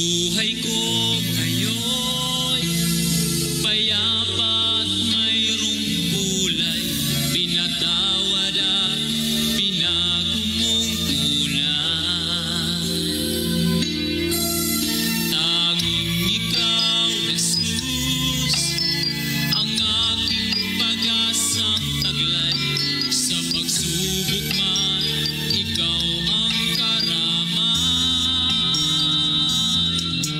buhay ko ngayon, payapa't mayroong kulay, pinatawad at pinago mong tunay. Tanging ikaw, Jesus, ang aking pag-asang taglay. Sa pagsubok man, ikaw ang karamay.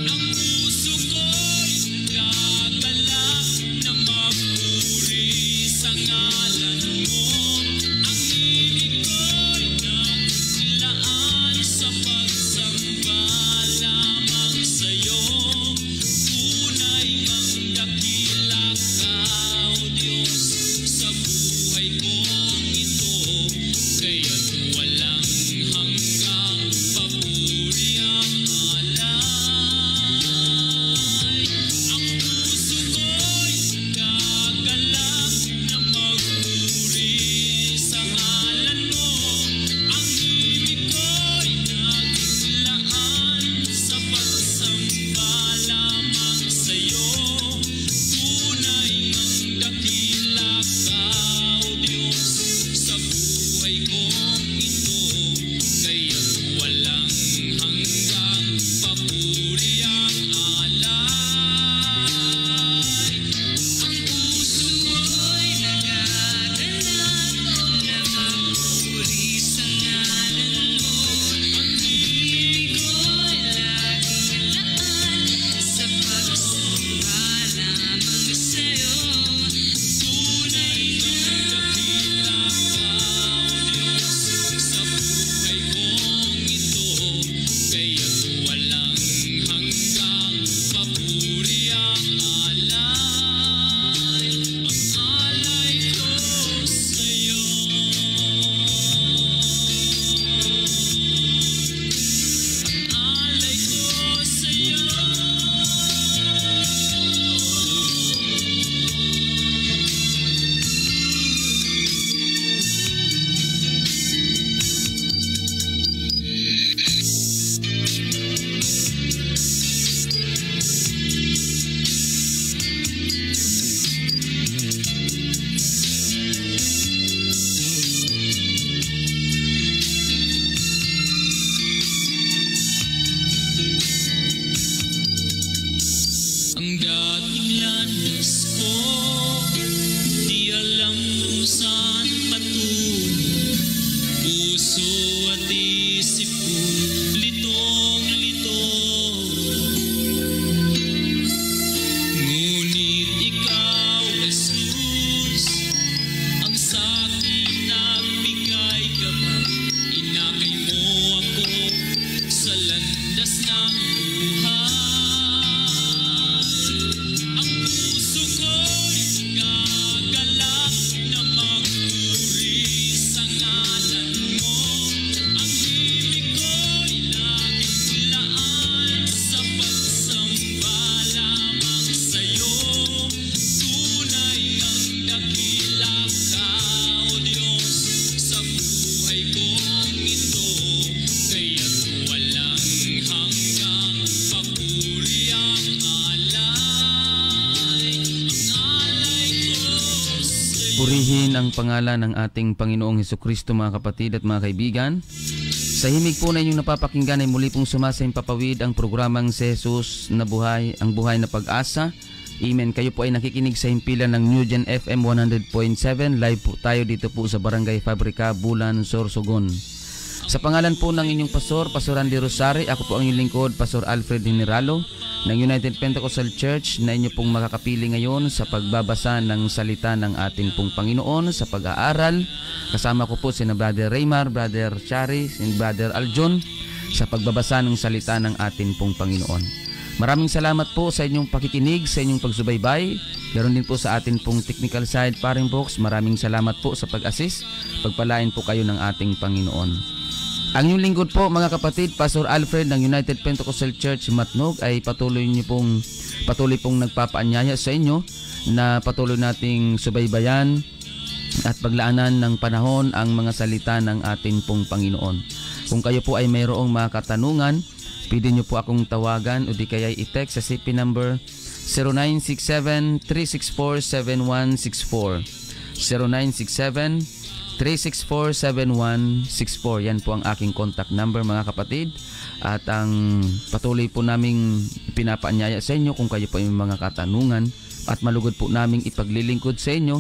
Ang puso ko'y gagalak na magpuri sa ngalan mo. Ang himig ko'y naglaan sa pagsamba lamang sa'yo. Tunay ngang dakila ka, O Diyos, sa buhay kong ito. Kaya't walang hanggang papuri ang alay. Ang puso ko'y gagalak na magpuri sa ngalan mo. Ang himig ko'y naglaan sa pagsamba lamang sa'yo. Tunay ngang dakila ka, O Diyos, sa buhay kong ito. Kaya't walang hanggang papuri ang alay. Ang puso ko'y nagagalak na magpuri sa ngalan mo. Ang himig ko'y laging laan sa pagsamba lamang sa'yo. Tunay ngang dakila ka, O Diyos, sa buhay kong ito. Kaya't walang hanggang papuri ang alay. Ang alay ko sa'yo. Ang alay ko sa'yo. Ang dating landas ko, di alam kung saan patungo. Puso at isip ko'y litong-lito. Ngunit ikaw, Jesus, ang sa'kin nagbigay gabay. Inakay mo ako sa landas ng buhay. Ang puso ko'y gagalak na magpuri sa ngalan mo. Ang himig ko'y laging laan sa pagsamba lamang sa'yo. Tunay ngang dakila ka, O Diyos, sa buhay kong ito. Kaya't walang hanggang papuri ang alay. Ang alay ko sa'yo. Purihin ang pangalan ng ating Panginoong Hesukristo, mga kapatid at mga kaibigan. Sa himig po na inyong napapakinggan ay muli pong sumasaimpapawid ang programang si Jesus na buhay, ang buhay na pag-asa. Amen. Kayo po ay nakikinig sa himpilan ng New Gen FM 100.7. Live po tayo dito po sa Barangay Fabrica, Bulan, Sorsogon. Sa pangalan po ng inyong pastor, Pastor Andy Rosari, ako po ang inyong lingkod, Pastor Alfred Generalo ng United Pentecostal Church, na inyo pong makakapili ngayon sa pagbabasa ng salita ng ating pong Panginoon sa pag-aaral. Kasama ko po si Brother Raymar, Brother Chari, and Brother Aljon sa pagbabasa ng salita ng ating pong Panginoon. Maraming salamat po sa inyong pakikinig, sa inyong pagsubaybay. Meron din po sa atin pong technical side, Paring Box. Maraming salamat po sa pag-assist. Pagpalain po kayo ng ating Panginoon. Ang inyong lingkod po, mga kapatid, Pastor Alfred ng United Pentecostal Church Matnog, ay patuloy pong nagpapaanyaya sa inyo na patuloy nating subaybayan at paglaanan ng panahon ang mga salita ng ating pong Panginoon. Kung kayo po ay mayroong mga katanungan pwede nyo po akong tawagan o di kaya i-text sa CP number 0967-364-7164. 0967-364-7164. Yan po ang aking contact number, mga kapatid. At ang patuloy po naming pinapaanyaya sa inyo kung kayo po yung mga katanungan, at malugod po naming ipaglilingkod sa inyo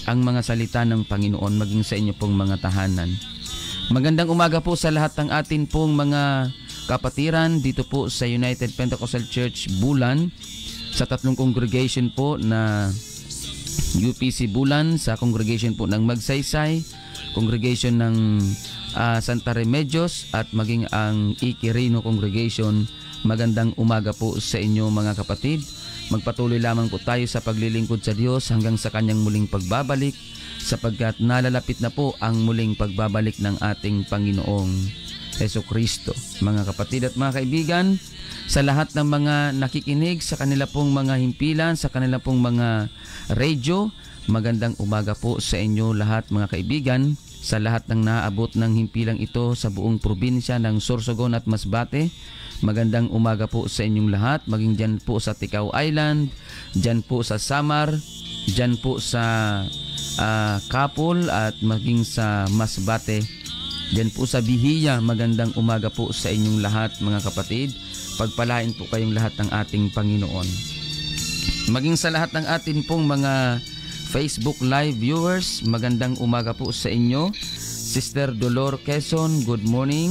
ang mga salita ng Panginoon maging sa inyo pong mga tahanan. Magandang umaga po sa lahat ng atin pong mga kapatiran dito po sa United Pentecostal Church Bulan, sa tatlong congregation po na UPC Bulan, sa congregation po ng Magsaysay, congregation ng Santa Remedios, at maging ang Iquirino congregation. Magandang umaga po sa inyo, mga kapatid. Magpatuloy lamang po tayo sa paglilingkod sa Diyos hanggang sa kanyang muling pagbabalik, sapagkat nalalapit na po ang muling pagbabalik ng ating Panginoong Jesucristo. Mga kapatid at mga kaibigan, sa lahat ng mga nakikinig sa kanila pong mga himpilan, sa kanila pong mga radio, magandang umaga po sa inyo lahat, mga kaibigan. Sa lahat ng naabot ng himpilang ito sa buong probinsya ng Sorsogon at Masbate, magandang umaga po sa inyong lahat. Maging dyan po sa Ticao Island, dyan po sa Samar, dyan po sa Kapol, at maging sa Masbate, dyan po sa Bihiya. Magandang umaga po sa inyong lahat, mga kapatid. Pagpalain po kayong lahat ng ating Panginoon. Maging sa lahat ng atin pong mga Facebook Live viewers, magandang umaga po sa inyo. Sister Dolor Quezon, good morning.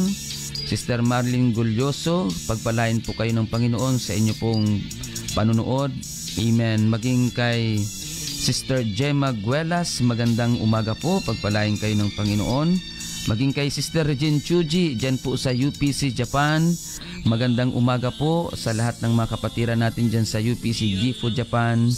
Sister Marlene Gulyoso, pagpalain po kayo ng Panginoon sa inyo pong panunood. Amen. Maging kay Sister Gemma Guelas, magandang umaga po, pagpalain kayo ng Panginoon. Maging kay Sister Regine Chuji, dyan po sa UPC Japan, magandang umaga po sa lahat ng mga kapatiran natin dyan sa UPC Gifu Japan.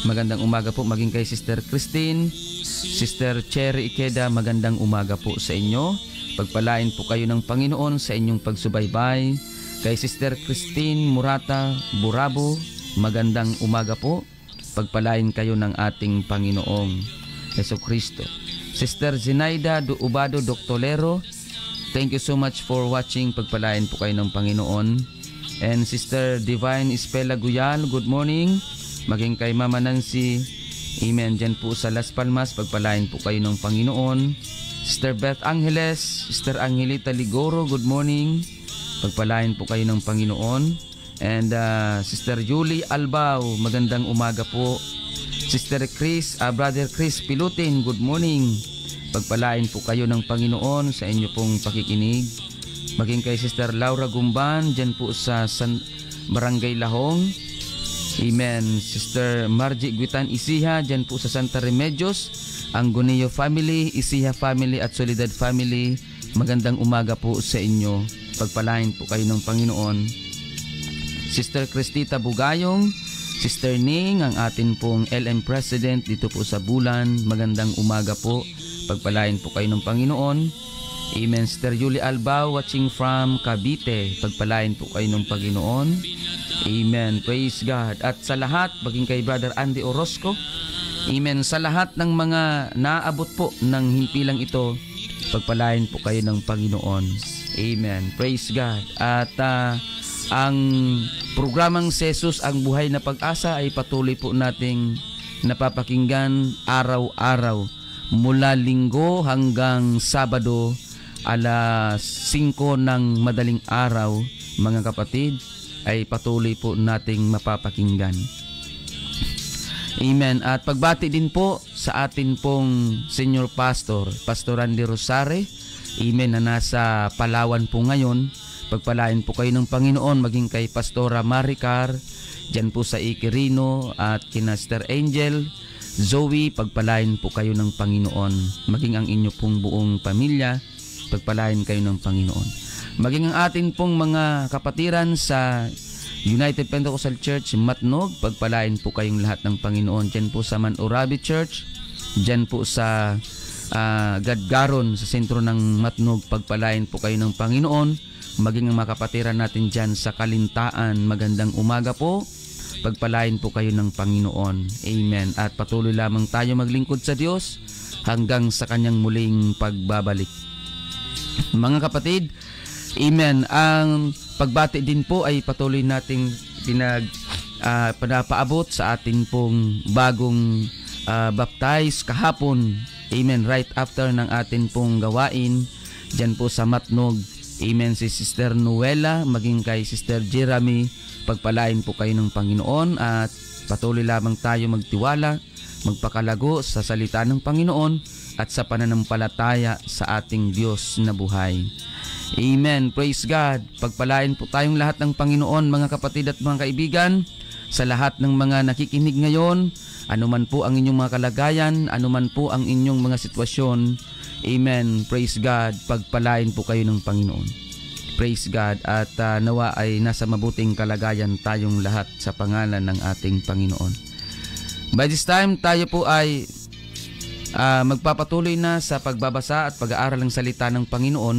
Magandang umaga po. Maging kay Sister Christine, Sister Cherry Ikeda, magandang umaga po sa inyo. Pagpalain po kayo ng Panginoon sa inyong pagsubaybay. Kay Sister Christine Murata Burabo, magandang umaga po. Pagpalain kayo ng ating Panginoong Jesucristo. Sister Zenaida Ubado Doctolero, thank you so much for watching. Pagpalain po kayo ng Panginoon. And Sister Divine Espela Guyal, good morning. Maging kay Mama Nancy, amen, dyan po sa Las Palmas, pagpalain po kayo ng Panginoon. Sister Beth Angeles, Sister Angelita Ligoro, good morning. Pagpalain po kayo ng Panginoon. And Sister Julie Albao, magandang umaga po. Sister Chris, Brother Chris Pilutin, good morning. Pagpalain po kayo ng Panginoon sa inyo pong pakikinig. Maging kay Sister Laura Gumban, dyan po sa Barangay Lahong. Amen. Sister Margie Guitan Isiha, dyan po sa Santa Remedios. Ang Guneo family, Isiha family at Solidad family, magandang umaga po sa inyo. Pagpalain po kayo ng Panginoon. Sister Cristita Bugayong, Sister Ning, ang atin pong LM President dito po sa Bulan, magandang umaga po. Pagpalain po kayo ng Panginoon. Amen. Sister Julie Albao, watching from Cavite, pagpalain po kayo ng Panginoon. Amen. Praise God. At sa lahat, maging kay Brother Andy Orozco, amen, sa lahat ng mga naabot po ng himpilang ito, pagpalain po kayo ng Panginoon. Amen. Praise God. At ang programang Jesus ang Buhay na Pag-asa ay patuloy po nating napapakinggan araw-araw mula Linggo hanggang Sabado alas 5 ng madaling araw, mga kapatid, ay patuloy po nating mapapakinggan. Amen. At pagbati din po sa atin pong Senior Pastor, Pastor Randy Rosare, amen, na nasa Palawan po ngayon. Pagpalain po kayo ng Panginoon. Maging kay Pastora Maricar, dyan po sa Iquirino, at kina Sister Angel Zoe, pagpalain po kayo ng Panginoon. Maging ang inyo pong buong pamilya, pagpalain kayo ng Panginoon. Maging ang atin pong mga kapatiran sa United Pentecostal Church Matnog, pagpalain po kayong lahat ng Panginoon. Dyan po sa Manurabi Church, dyan po sa Gadgaron, sa sentro ng Matnog, pagpalain po kayo ng Panginoon. Maging ang mga kapatiran natin dyan sa Kalintaan, magandang umaga po. Pagpalain po kayo ng Panginoon. Amen. At patuloy lamang tayo maglingkod sa Diyos hanggang sa kanyang muling pagbabalik. Mga kapatid, amen, ang pagbati din po ay patuloy nating pinapaabot sa atin pong bagong baptize kahapon. Amen. Right after ng atin pong gawain dyan po sa Matnog. Amen. Si Sister Noela, maging kay Sister Jeremy, pagpalain po kayo ng Panginoon at patuloy lamang tayo magtiwala, magpakalago sa salita ng Panginoon at sa pananampalataya sa ating Diyos na buhay. Amen. Praise God. Pagpalain po tayong lahat ng Panginoon, mga kapatid at mga kaibigan, sa lahat ng mga nakikinig ngayon, anuman po ang inyong mga kalagayan, anuman po ang inyong mga sitwasyon. Amen. Praise God. Pagpalain po kayo ng Panginoon. Praise God. At nawa ay nasa mabuting kalagayan tayong lahat sa pangalan ng ating Panginoon. By this time, tayo po ay magpapatuloy na sa pagbabasa at pag-aaral ng salita ng Panginoon.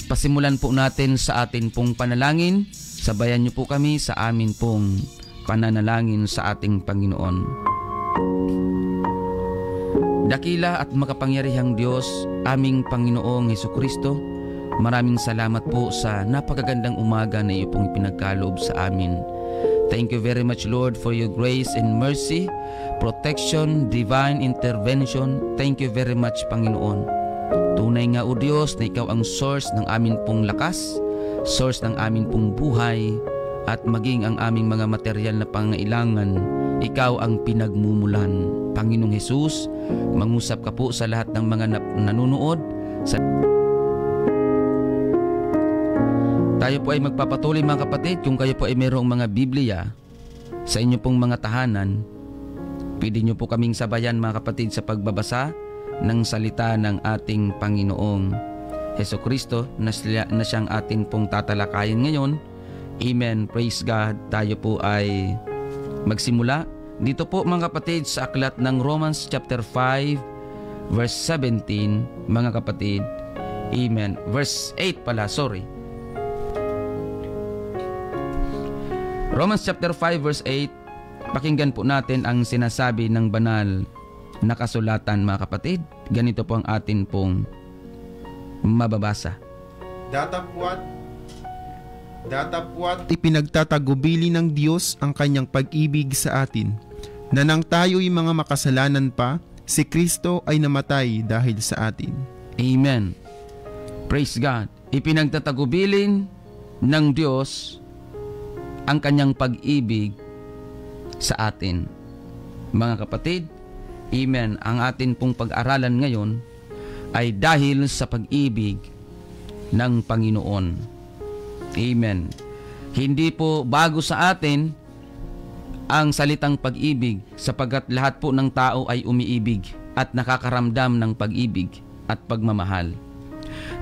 Pasimulan po natin sa atin pong panalangin. Sabayan niyo po kami sa amin pong pananalangin sa ating Panginoon. Dakila at makapangyarihang Diyos, aming Panginoong Hesukristo, maraming salamat po sa napakagandang umaga na iyo pong ipinagkaloob sa amin. Thank you very much, Lord, for your grace and mercy, protection, divine intervention. Thank you very much, Panginoon. Tunay nga, O Diyos, na ikaw ang source ng amin pong lakas, source ng amin pong buhay, at maging ang aming mga material na pangailangan, ikaw ang pinagmumulan. Panginoong Jesus, mangusap ka po sa lahat ng mga nanonood. Tayo po ay magpapatuloy, mga kapatid. Kung kayo po ay mayroong mga Biblia sa inyo pong mga tahanan, pwede nyo po kaming sabayan, mga kapatid, sa pagbabasa ng salita ng ating Panginoong Hesukristo na siyang atin pong tatalakayin ngayon. Amen. Praise God. Tayo po ay magsimula. Dito po, mga kapatid, sa aklat ng Romans chapter 5 verse 17, mga kapatid. Amen. Verse 8 pala, sorry. Romans chapter 5 verse 8. Pakinggan po natin ang sinasabi ng banal na kasulatan, mga kapatid. Ganito po ang atin pong mababasa. Datapwat ipinagtatagubili ng Diyos ang kanyang pag-ibig sa atin, na nang tayo'y mga makasalanan pa, si Kristo ay namatay dahil sa atin. Amen. Praise God. Ipinagtatagubilin ng Diyos ang kanyang pag-ibig sa atin. Mga kapatid, amen, ang atin pong pag-aralan ngayon ay dahil sa pag-ibig ng Panginoon. Amen. Hindi po bago sa atin ang salitang pag-ibig, sapagkat lahat po ng tao ay umiibig at nakakaramdam ng pag-ibig at pagmamahal.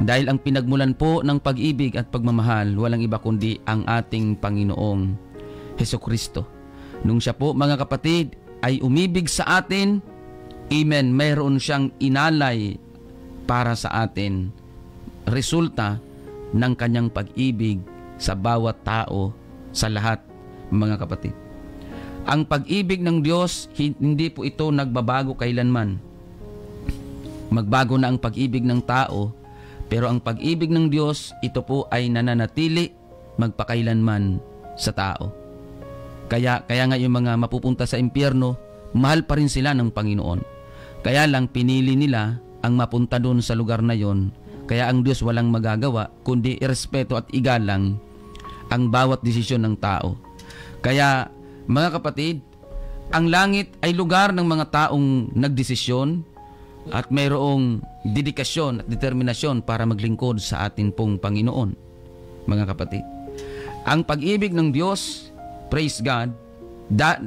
Dahil ang pinagmulan po ng pag-ibig at pagmamahal, walang iba kundi ang ating Panginoong Hesukristo. Nung siya po, mga kapatid, ay umibig sa atin, amen, mayroon siyang inalay para sa atin. Resulta ng kanyang pag-ibig sa bawat tao, sa lahat, mga kapatid. Ang pag-ibig ng Diyos, hindi po ito nagbabago kailanman. Magbago na ang pag-ibig ng tao, pero ang pag-ibig ng Diyos, ito po ay nananatili magpakailanman sa tao. Kaya nga yung mga mapupunta sa impyerno, mahal pa rin sila ng Panginoon. Kaya lang pinili nila ang mapunta doon sa lugar na yon. Kaya ang Diyos walang magagawa kundi irespeto at igalang ang bawat desisyon ng tao. Kaya mga kapatid, ang langit ay lugar ng mga taong nagdesisyon at mayroong dedikasyon at determinasyon para maglingkod sa atin pong Panginoon. Mga kapatid, ang pag-ibig ng Diyos, praise God,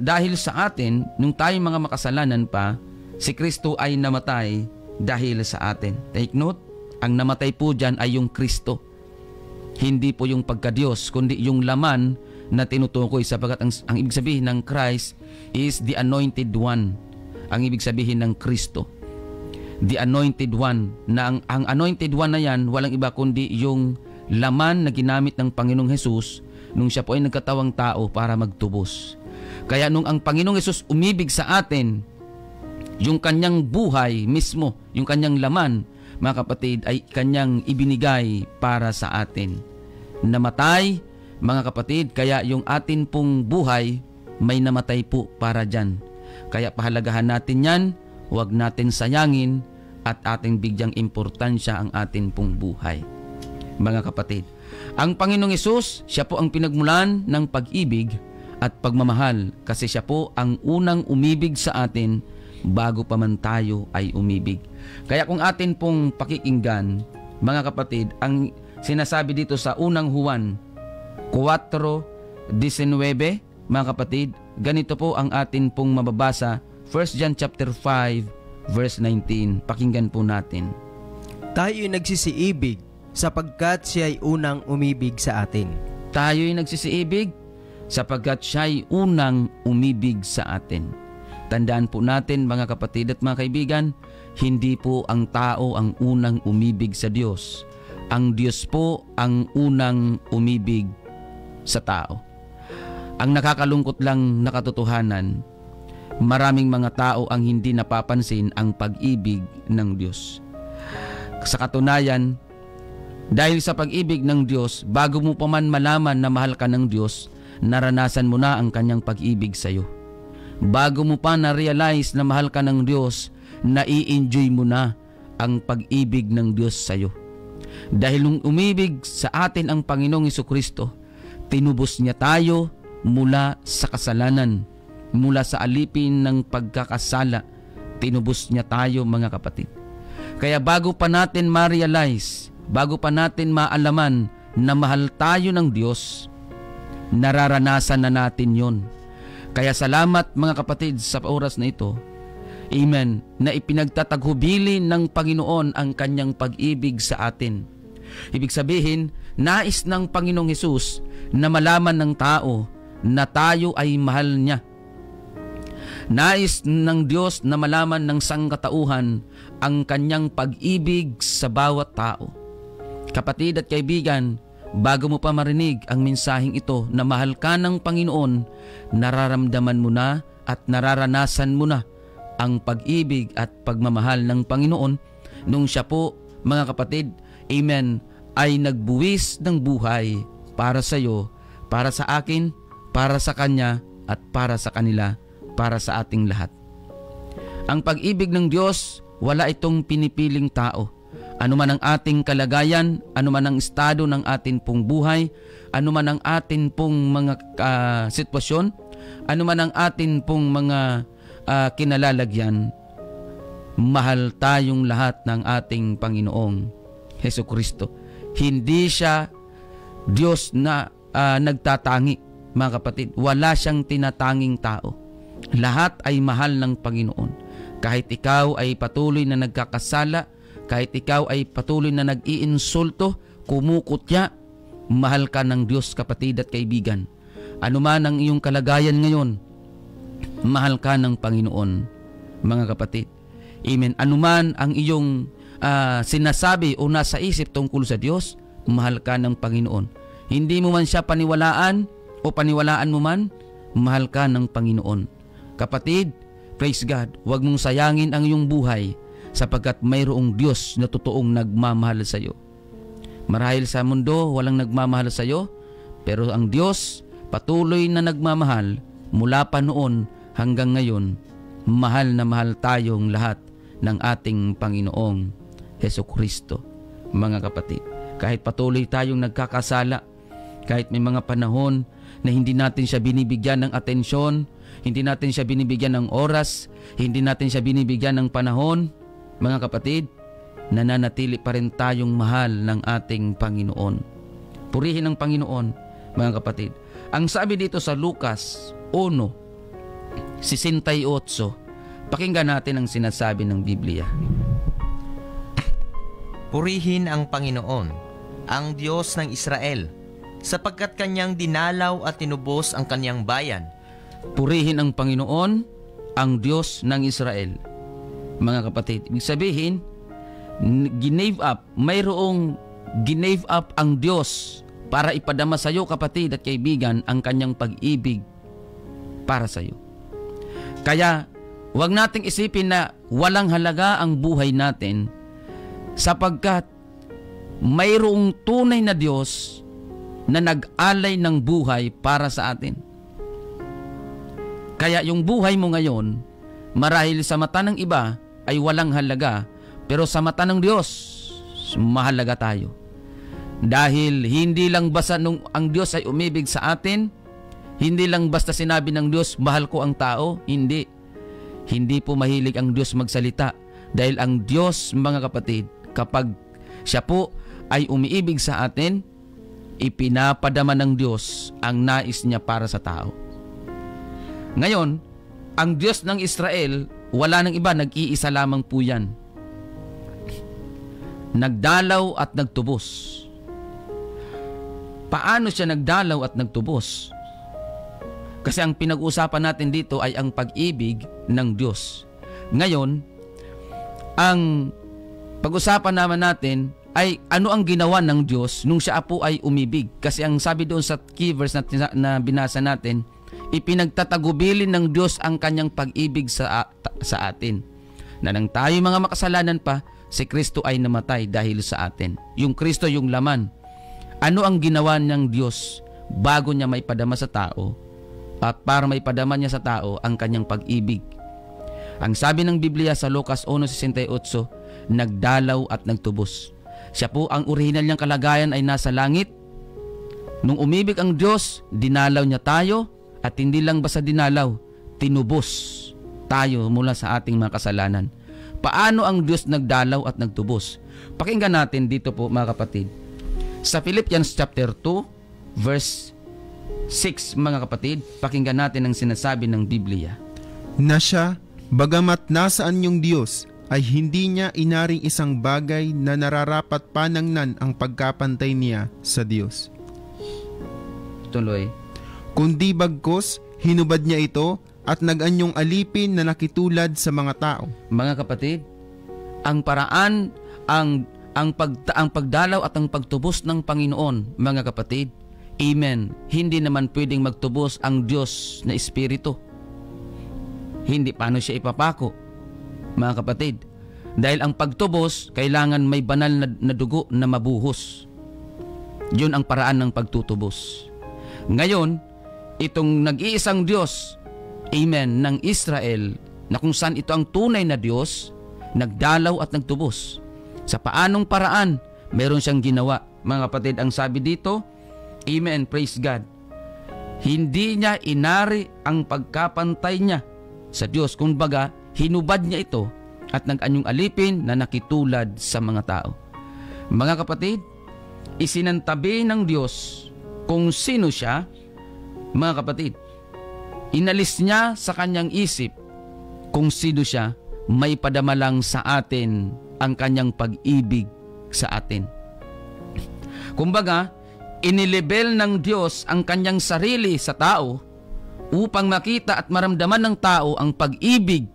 dahil sa atin, nung tayo mga makasalanan pa, si Kristo ay namatay dahil sa atin. Take note, ang namatay po dyan ay yung Kristo. Hindi po yung pagka-Diyos, kundi yung laman na tinutukoy, sapagkat ang ibig sabihin ng Christ is the anointed one. Ang ibig sabihin ng Kristo, the anointed one, na ang anointed one na yan, walang iba kundi yung laman na ginamit ng Panginoong Hesus nung siya po ay nagkatawang tao para magtubos. Kaya nung ang Panginoong Hesus umibig sa atin, yung kanyang buhay mismo, yung kanyang laman, mga kapatid, ay kanyang ibinigay para sa atin. Namatay mga kapatid, kaya yung atin pong buhay may namatay po para dyan. Kaya pahalagahan natin yan, huwag natin sayangin at ating bigyang importansya ang atin pong buhay. Mga kapatid, ang Panginoong Hesus, siya po ang pinagmulan ng pag-ibig at pagmamahal kasi siya po ang unang umibig sa atin bago pa man tayo ay umibig. Kaya kung atin pong pakikinggan, mga kapatid, ang sinasabi dito sa unang Juan 4:19, mga kapatid, ganito po ang atin pong mababasa, 1 John chapter 5 verse 19. Pakinggan po natin. Tayo'y nagsisiibig sapagkat siya'y unang umibig sa atin. Tayo'y nagsisiibig sapagkat siya'y unang umibig sa atin. Tandaan po natin, mga kapatid at mga kaibigan, hindi po ang tao ang unang umibig sa Diyos. Ang Diyos po ang unang umibig sa tao. Ang nakakalungkot lang na katotohanan, maraming mga tao ang hindi napapansin ang pag-ibig ng Diyos. Sa katunayan, dahil sa pag-ibig ng Diyos, bago mo pa man malaman na mahal ka ng Diyos, naranasan mo na ang kanyang pag-ibig sa iyo. Bago mo pa na-realize na mahal ka ng Diyos, nai-enjoy mo na ang pag-ibig ng Diyos sa iyo. Dahil nung umibig sa atin ang Panginoong Hesukristo, tinubos niya tayo mula sa kasalanan, mula sa alipin ng pagkakasala. Tinubos niya tayo, mga kapatid. Kaya bago pa natin ma-realize, bago pa natin maalaman na mahal tayo ng Diyos, nararanasan na natin yon. Kaya salamat, mga kapatid, sa oras na ito, amen, na ipinagtataghubili ng Panginoon ang kanyang pag-ibig sa atin. Ibig sabihin, nais ng Panginoong Hesus na malaman ng tao na tayo ay mahal niya. Nais ng Diyos na malaman ng sangkatauhan ang kanyang pag-ibig sa bawat tao. Kapatid at kaibigan, bago mo pa marinig ang mensaheng ito na mahal ka ng Panginoon, nararamdaman mo na at nararanasan mo na ang pag-ibig at pagmamahal ng Panginoon nung siya po, mga kapatid, amen, ay nagbuwis ng buhay para sa iyo, para sa akin, para sa kanya, at para sa kanila, para sa ating lahat. Ang pag-ibig ng Diyos, wala itong pinipiling tao. Ano man ang ating kalagayan, ano man ang estado ng atin pong buhay, ano man ang atin pong mga sitwasyon, ano man ang atin pong mga kinalalagyan, mahal tayong lahat ng ating Panginoong Hesukristo. Hindi siya Diyos na nagtatangi, mga kapatid. Wala siyang tinatanging tao. Lahat ay mahal ng Panginoon. Kahit ikaw ay patuloy na nagkakasala, kahit ikaw ay patuloy na nag-iinsulto, kumukutya, mahal ka ng Diyos, kapatid at kaibigan. Ano man ang iyong kalagayan ngayon, mahal ka ng Panginoon, mga kapatid. Amen. Ano man ang iyong sinasabi o nasa isip tungkol sa Diyos, mahal ka ng Panginoon. Hindi mo man siya paniwalaan o paniwalaan mo man, mahal ka ng Panginoon. Kapatid, praise God, huwag mong sayangin ang iyong buhay sapagkat mayroong Diyos na totoong nagmamahal sa iyo. Marahil sa mundo walang nagmamahal sa iyo, pero ang Diyos patuloy na nagmamahal mula pa noon hanggang ngayon. Mahal na mahal tayong lahat ng ating Panginoong Hesukristo, mga kapatid. Kahit patuloy tayong nagkakasala, kahit may mga panahon na hindi natin siya binibigyan ng atensyon, hindi natin siya binibigyan ng oras, hindi natin siya binibigyan ng panahon, mga kapatid, nananatili pa rin tayong mahal ng ating Panginoon. Purihin ang Panginoon, mga kapatid. Ang sabi dito sa Lucas 1:68, pakinggan natin ang sinasabi ng Biblia. Purihin ang Panginoon, ang Diyos ng Israel, sapagkat kanyang dinalaw at tinubos ang kanyang bayan. Purihin ang Panginoon, ang Diyos ng Israel. Mga kapatid, ibig sabihin, mayroong ginave up ang Diyos para ipadama sa iyo, kapatid at kaibigan, ang kanyang pag-ibig para sa iyo. Kaya, huwag nating isipin na walang halaga ang buhay natin sapagkat mayroong tunay na Diyos na nag-alay ng buhay para sa atin. Kaya yung buhay mo ngayon, marahil sa mata ng iba ay walang halaga, pero sa mata ng Diyos, mahalaga tayo. Dahil hindi lang basta nung ang Diyos ay umibig sa atin, hindi lang basta sinabi ng Diyos, mahal ko ang tao, hindi. Hindi po mahilig ang Diyos magsalita. Dahil ang Diyos, mga kapatid, kapag siya po ay umiibig sa atin, ipinapadama ng Diyos ang nais niya para sa tao. Ngayon, ang Diyos ng Israel, wala nang iba, nag-iisa lamang po yan. Nagdalaw at nagtubos. Paano siya nagdalaw at nagtubos? Kasi ang pinag-uusapan natin dito ay ang pag-ibig ng Diyos. Ngayon, ang pag-usapan naman natin ay ano ang ginawa ng Diyos nung siya po ay umibig. Kasi ang sabi doon sa key verse na binasa natin, ipinagtatagubilin ng Diyos ang kanyang pag-ibig sa atin. Na nang tayo mga makasalanan pa, si Kristo ay namatay dahil sa atin. Yung Kristo yung laman. Ano ang ginawa ng Diyos bago niya may padama sa tao at para may padama niya sa tao ang kanyang pag-ibig? Ang sabi ng Biblia sa Lucas 1:68, nagdalaw at nagtubos. Siya po ang orihinal niyang kalagayan ay nasa langit. Nung umibig ang Diyos, dinalaw niya tayo at hindi lang basta dinalaw, tinubos tayo mula sa ating mga kasalanan. Paano ang Diyos nagdalaw at nagtubos? Pakinggan natin dito po mga kapatid. Sa Philippians chapter 2 verse 6 mga kapatid, pakinggan natin ang sinasabi ng Biblia. Na siya, bagamat nasaan yung Diyos, ay hindi niya inaring isang bagay na nararapat panangnan ang pagkapantay niya sa Diyos. Tuloy. Kundi bagkus, hinubad niya ito at nag-anyong alipin na nakitulad sa mga tao. Mga kapatid, ang paraan, ang pagdalaw at ang pagtubos ng Panginoon, mga kapatid, amen, hindi naman pwedeng magtubos ang Diyos na Espiritu. Hindi paano siya ipapako, mga kapatid. Dahil ang pagtubos, kailangan may banal na dugo na mabuhos. Yun ang paraan ng pagtutubos. Ngayon, itong nag-iisang Diyos, amen, ng Israel, na kung saan ito ang tunay na Diyos, nagdalaw at nagtubos. Sa paanong paraan, meron siyang ginawa. Mga kapatid, ang sabi dito, amen, praise God, hindi niya inari ang pagkapantay niya sa Diyos. Kung baga, hinubad niya ito at nag-anyong alipin na nakitulad sa mga tao. Mga kapatid, isinantabi ng Diyos kung sino siya, mga kapatid. Inalis niya sa kanyang isip kung sino siya, may padama lang sa atin ang kanyang pag-ibig sa atin. Kumbaga, inilibel ng Diyos ang kanyang sarili sa tao upang makita at maramdaman ng tao ang pag-ibig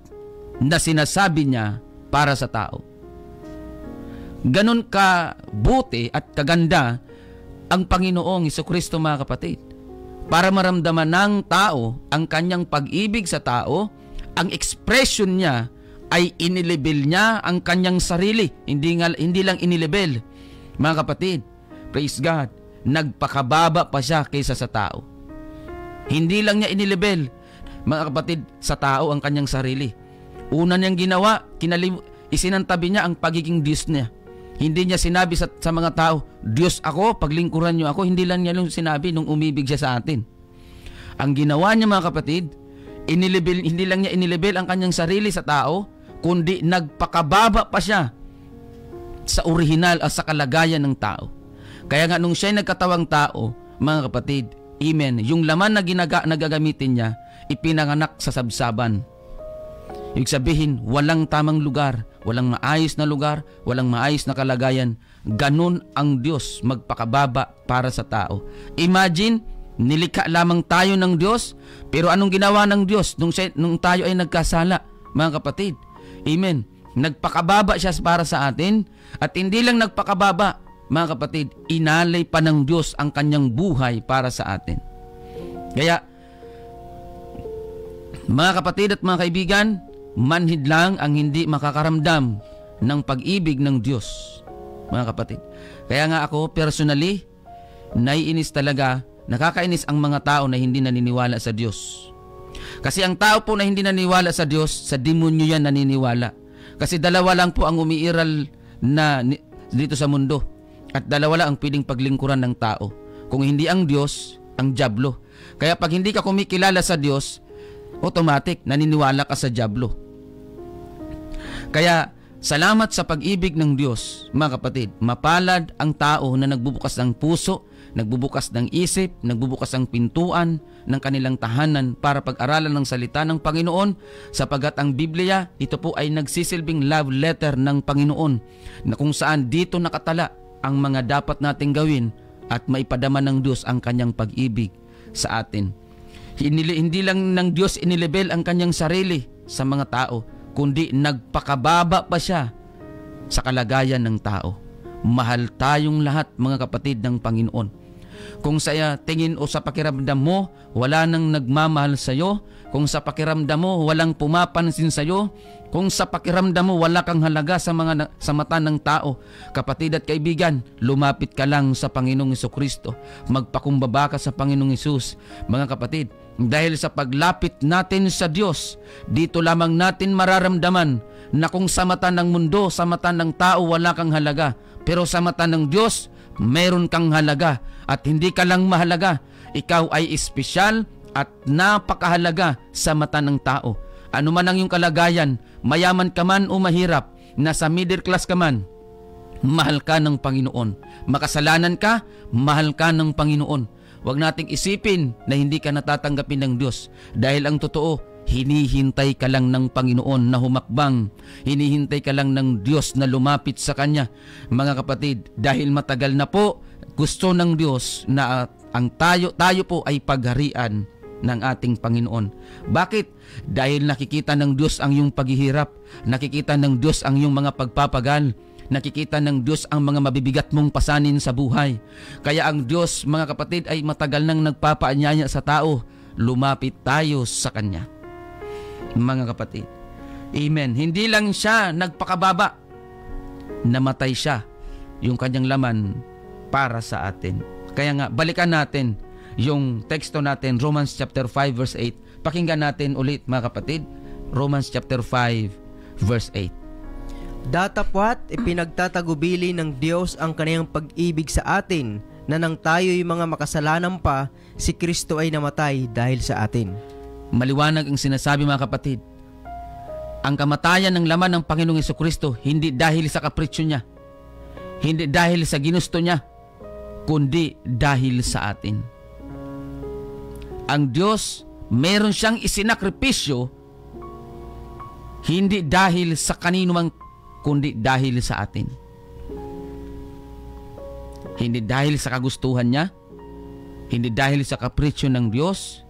na sinasabi niya para sa tao. Ganon ka buti at kaganda ang Panginoong Hesukristo, mga kapatid, para maramdaman ng tao ang kanyang pag-ibig sa tao. Ang expression niya ay inilibel niya ang kanyang sarili. Hindi lang inilibel, mga kapatid, praise God, nagpakababa pa siya kaysa sa tao. Hindi lang niya inilibel, mga kapatid, sa tao ang kanyang sarili. Una niyang ginawa, isinantabi niya ang pagiging Diyos niya. Hindi niya sinabi sa mga tao, Diyos ako, paglingkuran niyo ako. Hindi lang niya sinabi nung umibig siya sa atin. Ang ginawa niya, mga kapatid, hindi lang niya inilibel ang kanyang sarili sa tao, kundi nagpakababa pa siya sa orihinal at sa kalagayan ng tao. Kaya nga nung siya nagkatawang tao, mga kapatid, amen, yung laman na nagagamitin niya, ipinanganak sa sabsaban. Ibig sabihin, walang tamang lugar, walang maayos na lugar, walang maayos na kalagayan. Ganun ang Diyos magpakababa para sa tao. Imagine, nilikha lamang tayo ng Diyos, pero anong ginawa ng Diyos nung tayo ay nagkasala, mga kapatid? Amen. Nagpakababa siya para sa atin, at hindi lang nagpakababa, mga kapatid, inalay pa ng Diyos ang kanyang buhay para sa atin. Kaya, mga kapatid at mga kaibigan, manhid lang ang hindi makakaramdam ng pag-ibig ng Diyos, mga kapatid. Kaya nga ako personally, naiinis talaga, nakakainis ang mga tao na hindi naniniwala sa Diyos. Kasi ang tao po na hindi naniniwala sa Diyos, sa demonyo yan naniniwala. Kasi dalawa lang po ang umiiral na dito sa mundo. At dalawa lang ang pwedeng paglingkuran ng tao. Kung hindi ang Diyos, ang dyablo. Kaya pag hindi ka kumikilala sa Diyos, automatic naniniwala ka sa dyablo. Kaya salamat sa pag-ibig ng Diyos, mga kapatid. Mapalad ang tao na nagbubukas ng puso, nagbubukas ng isip, nagbubukas ng pintuan ng kanilang tahanan para pag-aralan ng salita ng Panginoon, sapagat ang Biblia, ito po ay nagsisilbing love letter ng Panginoon na kung saan dito nakatala ang mga dapat nating gawin at maipadama ng Diyos ang kanyang pag-ibig sa atin. Hindi lang ng Diyos inilebel ang kanyang sarili sa mga tao, kundi nagpakababa pa siya sa kalagayan ng tao. Mahal tayong lahat, mga kapatid ng Panginoon. Kung sa tingin o sa pakiramdam mo, wala nang nagmamahal sa iyo, kung sa pakiramdam mo, walang pumapansin sa iyo, kung sa pakiramdam mo, wala kang halaga sa mata ng tao, kapatid at kaibigan, lumapit ka lang sa Panginoong Hesukristo. Magpakumbaba ka sa Panginoong Hesus, mga kapatid. Dahil sa paglapit natin sa Diyos, dito lamang natin mararamdaman na kung sa mata ng mundo, sa mata ng tao, wala kang halaga. Pero sa mata ng Diyos, meron kang halaga. At hindi ka lang mahalaga, ikaw ay espesyal at napakahalaga sa mata ng tao. Ano man ang iyong kalagayan, mayaman ka man o mahirap, nasa middle class ka man, mahal ka ng Panginoon. Makasalanan ka, mahal ka ng Panginoon. Huwag nating isipin na hindi ka natatanggapin ng Diyos. Dahil ang totoo, hinihintay ka lang ng Panginoon na humakbang. Hinihintay ka lang ng Diyos na lumapit sa Kanya. Mga kapatid, dahil matagal na po, gusto ng Diyos na ang tayo po ay pagharian ng ating Panginoon. Bakit? Dahil nakikita ng Diyos ang iyong paghihirap. Nakikita ng Diyos ang iyong mga pagpapagal. Nakikita ng Diyos ang mga mabibigat mong pasanin sa buhay. Kaya ang Diyos, mga kapatid, ay matagal nang nagpapaanyaya sa tao. Lumapit tayo sa Kanya. Mga kapatid, amen. Hindi lang siya nagpakababa, namatay siya, yung kanyang laman para sa atin. Kaya nga, balikan natin yung teksto natin, Romans chapter 5 verse 8. Pakinggan natin ulit, mga kapatid, Romans chapter 5 verse 8. Datapwat ipinagtatagubili ng Diyos ang kaniyang pag-ibig sa atin, na nang tayo'y mga makasalanan pa, si Kristo ay namatay dahil sa atin. Maliwanag ang sinasabi, mga kapatid. Ang kamatayan ng laman ng Panginoong Hesukristo, hindi dahil sa kapritsyo niya, hindi dahil sa ginusto niya, kundi dahil sa atin. Ang Diyos, meron siyang isinakripisyo, hindi dahil sa kanino man, kundi dahil sa atin. Hindi dahil sa kagustuhan niya, hindi dahil sa kapritsyo ng Diyos,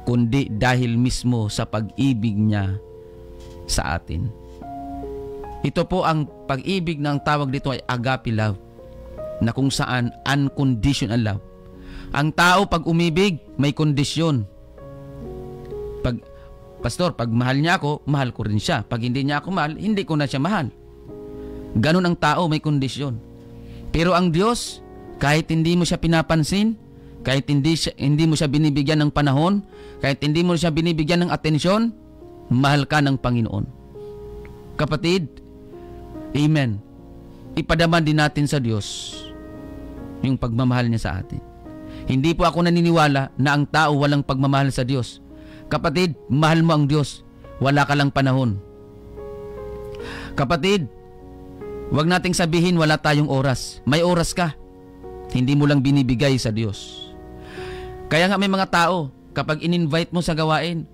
kundi dahil mismo sa pag-ibig niya sa atin. Ito po ang pag-ibig na ang tawag dito ay agape love, na kung saan unconditional love. Ang tao pag umibig, may kondisyon. Pastor, pag mahal niya ako, mahal ko rin siya. Pag hindi niya ako mahal, hindi ko na siya mahal. Ganun ang tao, may kondisyon. Pero ang Diyos, kahit hindi mo siya pinapansin, kahit hindi mo siya binibigyan ng panahon, kahit hindi mo siya binibigyan ng atensyon, mahal ka ng Panginoon. Kapatid, amen. Ipadama din natin sa Diyos yung pagmamahal niya sa atin. Hindi po ako naniniwala na ang tao walang pagmamahal sa Diyos. Kapatid, mahal mo ang Diyos, wala ka lang panahon. Kapatid, wag nating sabihin wala tayong oras. May oras ka, hindi mo lang binibigay sa Diyos. Kaya nga may mga tao, kapag in-invite mo sa gawain,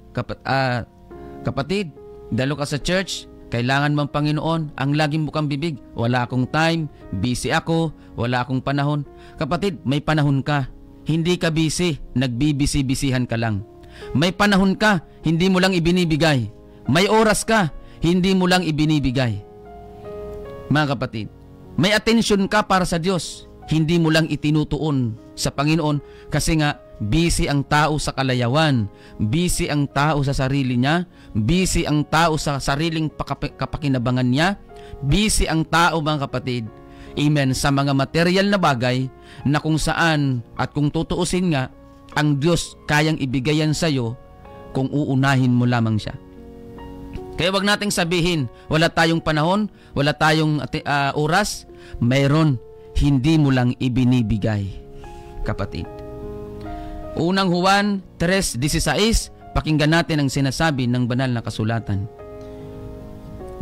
kapatid, dalo ka sa church, kailangan mo ang Panginoon, ang laging bukang bibig, wala akong time, busy ako, wala akong panahon. Kapatid, may panahon ka, hindi ka busy, nagbibisi-bisihan ka lang. May panahon ka, hindi mo lang ibinibigay. May oras ka, hindi mo lang ibinibigay. Mga kapatid, may atensyon ka para sa Diyos, hindi mo lang itinutuon sa Panginoon kasi nga busy ang tao sa kalayawan, busy ang tao sa sarili niya, busy ang tao sa sariling kapakinabangan niya, busy ang tao, mga kapatid, Amen, sa mga material na bagay na kung saan at kung tutuusin nga, ang Diyos kayang ibigay yan sa'yo kung uunahin mo lamang siya. Kaya wag nating sabihin, wala tayong panahon, wala tayong oras, mayroon, hindi mo lang ibinibigay, kapatid. Unang Juan 3:16, pakinggan natin ang sinasabi ng banal na kasulatan.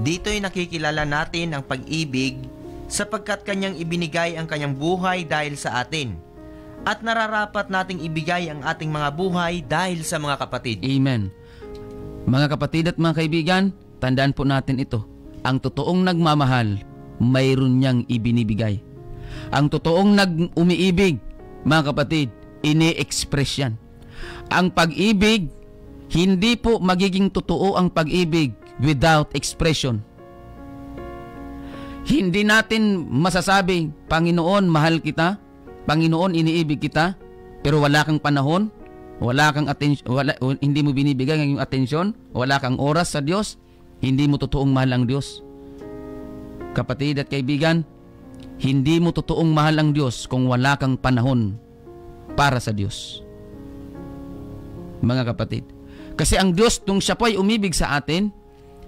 Dito'y nakikilala natin ang pag-ibig sapagkat kanyang ibinigay ang kanyang buhay dahil sa atin. At nararapat nating ibigay ang ating mga buhay dahil sa mga kapatid. Amen. Mga kapatid at mga kaibigan, tandaan po natin ito. Ang totoong nagmamahal, mayroon niyang ibinibigay. Ang totoong umiibig, mga kapatid, ini-express yan. Ang pag-ibig, hindi po magiging totoo ang pag-ibig without expression. Hindi natin masasabing, Panginoon, mahal kita, Panginoon, iniibig kita, pero wala kang panahon, wala kang hindi mo binibigay ang iyong atensyon, wala kang oras sa Diyos, hindi mo totoong mahal ang Diyos. Kapatid at kaibigan, hindi mo totoong mahal ang Diyos kung wala kang panahon para sa Diyos. Mga kapatid, kasi ang Diyos, nung siya po ay umibig sa atin,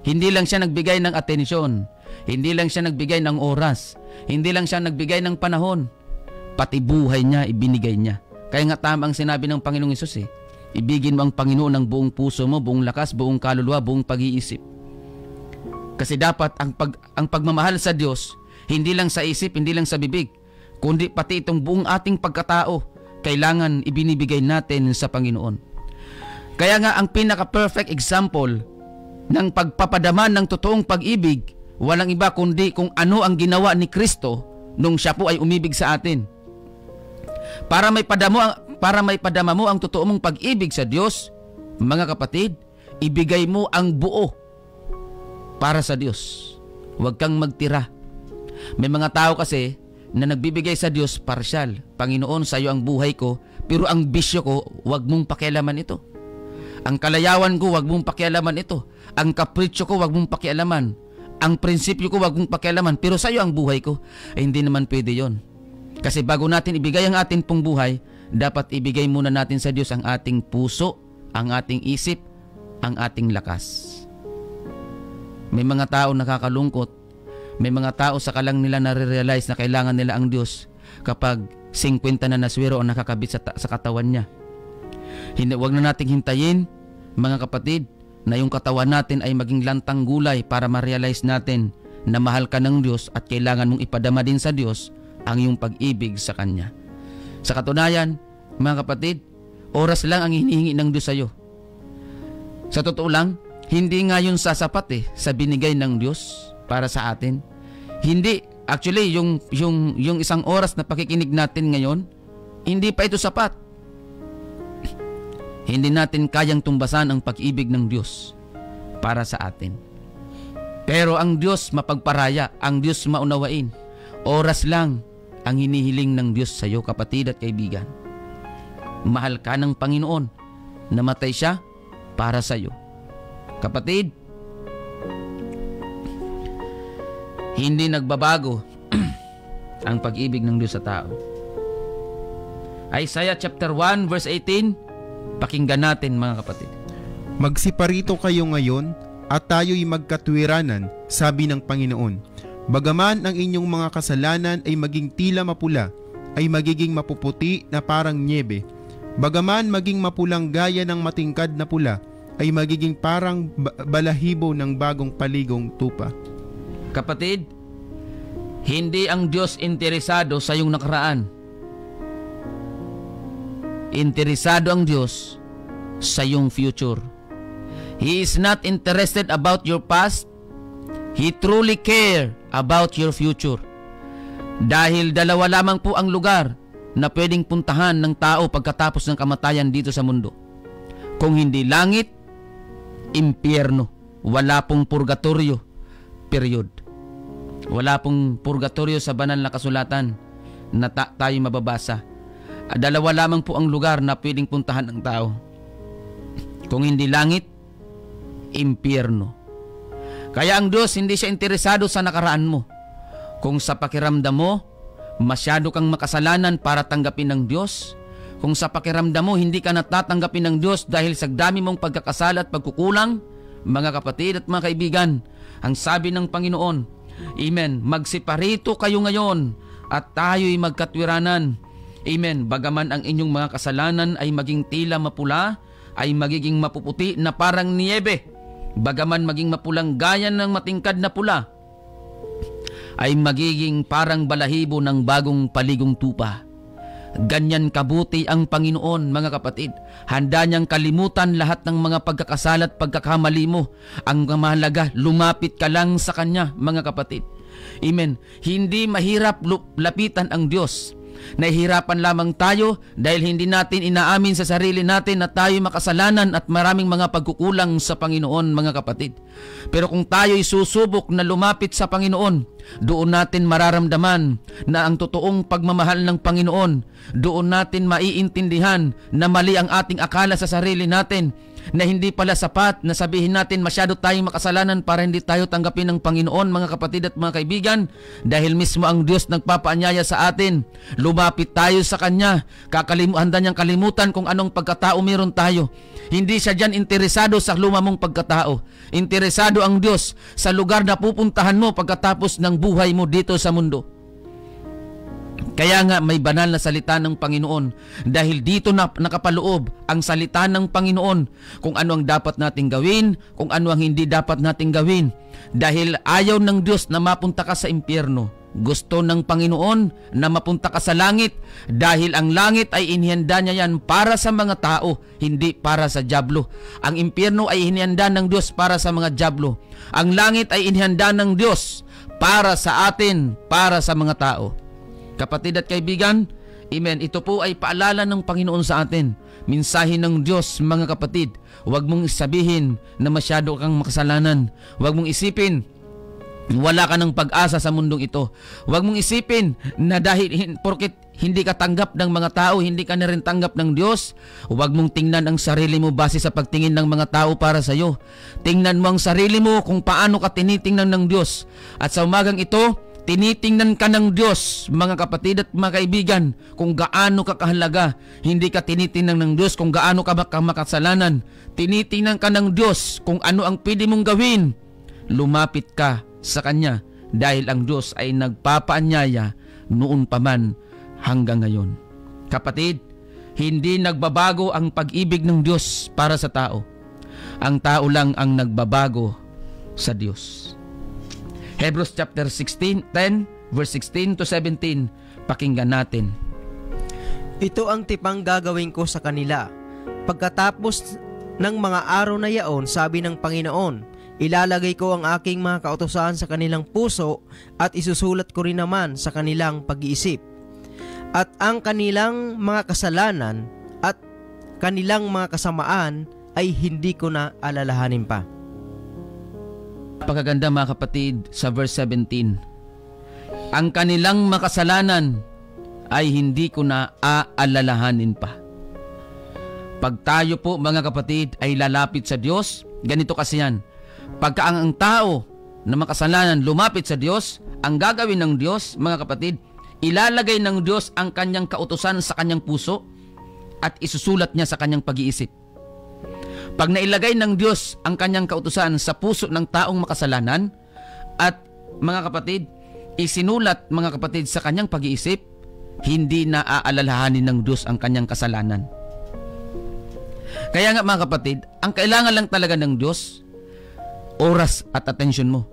hindi lang siya nagbigay ng atensyon, hindi lang siya nagbigay ng oras, hindi lang siya nagbigay ng panahon, pati buhay niya, ibinigay niya. Kaya nga tama ang sinabi ng Panginoong Hesus ibigin mo ang Panginoon ng buong puso mo, buong lakas, buong kaluluwa, buong pag-iisip. Kasi dapat ang pagmamahal sa Diyos, hindi lang sa isip, hindi lang sa bibig, kundi pati itong buong ating pagkatao, kailangan ibinibigay natin sa Panginoon. Kaya nga ang pinaka-perfect example ng pagpapadama ng totoong pag-ibig, walang iba kundi kung ano ang ginawa ni Kristo nung siya po ay umibig sa atin. Para may padama mo ang totoo mong pag-ibig sa Diyos, mga kapatid, ibigay mo ang buo para sa Diyos. Huwag kang magtira. May mga tao kasi na nagbibigay sa Diyos partial. Panginoon, sa iyo ang buhay ko, pero ang bisyo ko, huwag mong pakialaman ito. Ang kalayawan ko, huwag mong pakialaman ito. Ang kapritsyo ko, huwag mong pakialaman. Ang prinsipyo ko, huwag mong pakialaman, pero sa iyo ang buhay ko. Hindi naman pwede yon. Kasi bago natin ibigay ang ating pong buhay, dapat ibigay muna natin sa Diyos ang ating puso, ang ating isip, ang ating lakas. May mga tao nakakalungkot, may mga tao sa kalang nila nare-realize na kailangan nila ang Diyos kapag 50 na naswero ang nakakabit sa katawan niya. Huwag na nating hintayin, mga kapatid, na yung katawan natin ay maging lantang gulay para ma-realize natin na mahal ka ng Diyos at kailangan mong ipadama din sa Diyos ang iyong pag-ibig sa Kanya. Sa katunayan, mga kapatid, oras lang ang hinihingi ng Diyos sa iyo. Sa totoo lang, hindi nga yun sasapat sa binigay ng Diyos para sa atin. Hindi, actually, yung isang oras na pakikinig natin ngayon, hindi pa ito sapat. Hindi natin kayang tumbasan ang pag-ibig ng Diyos para sa atin. Pero ang Diyos mapagparaya, ang Diyos maunawain. Oras lang ang hinihiling ng Diyos sa iyo, kapatid at kaibigan. Mahal ka ng Panginoon, namatay siya para sa iyo. Kapatid, hindi nagbabago ang pag-ibig ng Diyos sa tao. Isaiah chapter 1 verse 18, pakinggan natin mga kapatid. Magsiparito kayo ngayon at tayo'y magkatwiranan, sabi ng Panginoon. Bagaman ang inyong mga kasalanan ay maging tila mapula, ay magiging mapuputi na parang nyebe. Bagaman maging mapulang gaya ng matingkad na pula, ay magiging parang balahibo ng bagong paligong tupa. Kapatid, hindi ang Diyos interesado sa iyong nakaraan. Interesado ang Diyos sa iyong future. He is not interested about your past. He truly cares about your future. Dahil dalawa lamang po ang lugar na pwedeng puntahan ng tao pagkatapos ng kamatayan dito sa mundo. Kung hindi langit, impyerno. Wala pong purgatorio. Period. Wala pong purgatorio sa banal na kasulatan na tayo mababasa. Dalawa lamang po ang lugar na pwedeng puntahan ng tao. Kung hindi langit, impyerno. Kaya ang Diyos hindi siya interesado sa nakaraan mo. Kung sa pakiramdam mo, masyado kang makasalanan para tanggapin ng Diyos, kung sa pakiramdam mo hindi ka natatanggapin ng Diyos dahil sa dami mong pagkakasala at pagkukulang, mga kapatid at mga kaibigan, ang sabi ng Panginoon, Amen, magsiparito kayo ngayon at tayo'y magkatwiranan. Amen, bagaman ang inyong mga kasalanan ay maging tila mapula, ay magiging mapuputi na parang niyebe, bagaman maging mapulang gaya ng matingkad na pula, ay magiging parang balahibo ng bagong paligong tupa. Ganyan kabuti ang Panginoon, mga kapatid. Handa niyang kalimutan lahat ng mga pagkakasala at pagkakamali mo. Ang mahalaga, lumapit ka lang sa Kanya, mga kapatid. Amen. Hindi mahirap lapitan ang Diyos. Nahihirapan lamang tayo dahil hindi natin inaamin sa sarili natin na tayo makasalanan at maraming mga pagkukulang sa Panginoon, mga kapatid. Pero kung tayo'y susubok na lumapit sa Panginoon, doon natin mararamdaman na ang totoong pagmamahal ng Panginoon. Doon natin maiintindihan na mali ang ating akala sa sarili natin, na hindi pala sapat na sabihin natin masyado tayong makasalanan para hindi tayo tanggapin ng Panginoon, mga kapatid at mga kaibigan, dahil mismo ang Diyos nagpapaanyaya sa atin. Lumapit tayo sa Kanya. Handa niyang kalimutan kung anong pagkatao meron tayo. Hindi siya dyan interesado sa luma mong pagkatao. Interesado ang Diyos sa lugar na pupuntahan mo pagkatapos ng buhay mo dito sa mundo. Kaya nga may banal na salita ng Panginoon, dahil dito na nakapaloob ang salita ng Panginoon kung ano ang dapat nating gawin, kung ano ang hindi dapat nating gawin. Dahil ayaw ng Diyos na mapunta ka sa impyerno. Gusto ng Panginoon na mapunta ka sa langit, dahil ang langit ay inihanda niya yan para sa mga tao, hindi para sa dyablo. Ang impyerno ay inihanda ng Diyos para sa mga dyablo. Ang langit ay inihanda ng Diyos para sa atin, para sa mga tao. Kapatid at kaibigan, amen, ito po ay paalala ng Panginoon sa atin. Mensahe ng Diyos, mga kapatid. Huwag mong sabihin na masyado kang makasalanan. Huwag mong isipin wala ka ng pag-asa sa mundong ito. Huwag mong isipin na dahil porket hindi ka tanggap ng mga tao, hindi ka na rin tanggap ng Diyos. Huwag mong tingnan ang sarili mo base sa pagtingin ng mga tao para sa iyo. Tingnan mo ang sarili mo kung paano ka tinitingnan ng Diyos. At sa umagang ito, tinitingnan ka ng Diyos, mga kapatid at mga kaibigan, kung gaano ka kahalaga. Hindi ka tinitingnan ng Diyos kung gaano ka makasalanan. Tinitingnan ka ng Diyos kung ano ang pwede mong gawin. Lumapit ka sa Kanya dahil ang Diyos ay nagpapaanyaya noon pa man hanggang ngayon. Kapatid, hindi nagbabago ang pag-ibig ng Diyos para sa tao. Ang tao lang ang nagbabago sa Diyos. Hebrews chapter 10 verse 16 to 17, pakinggan natin. Ito ang tipang gagawin ko sa kanila. Pagkatapos ng mga araw na yaon, sabi ng Panginoon, ilalagay ko ang aking mga kautusan sa kanilang puso at isusulat ko rin naman sa kanilang pag-iisip. At ang kanilang mga kasalanan at kanilang mga kasamaan ay hindi ko na alalahanin pa. Napakaganda mga kapatid sa verse 17. Ang kanilang makasalanan ay hindi ko na aalalahanin pa. Pag tayo po mga kapatid ay lalapit sa Diyos, ganito kasi yan. Pagka ang tao na makasalanan lumapit sa Diyos, ang gagawin ng Diyos mga kapatid, ilalagay ng Diyos ang kanyang kautusan sa kanyang puso at isusulat niya sa kanyang pag-iisip. Pag nailagay ng Diyos ang kanyang kautusan sa puso ng taong makasalanan at mga kapatid, isinulat mga kapatid sa kanyang pag-iisip, hindi na aalalahanin ng Diyos ang kanyang kasalanan. Kaya nga mga kapatid, ang kailangan lang talaga ng Diyos, oras at atensyon mo.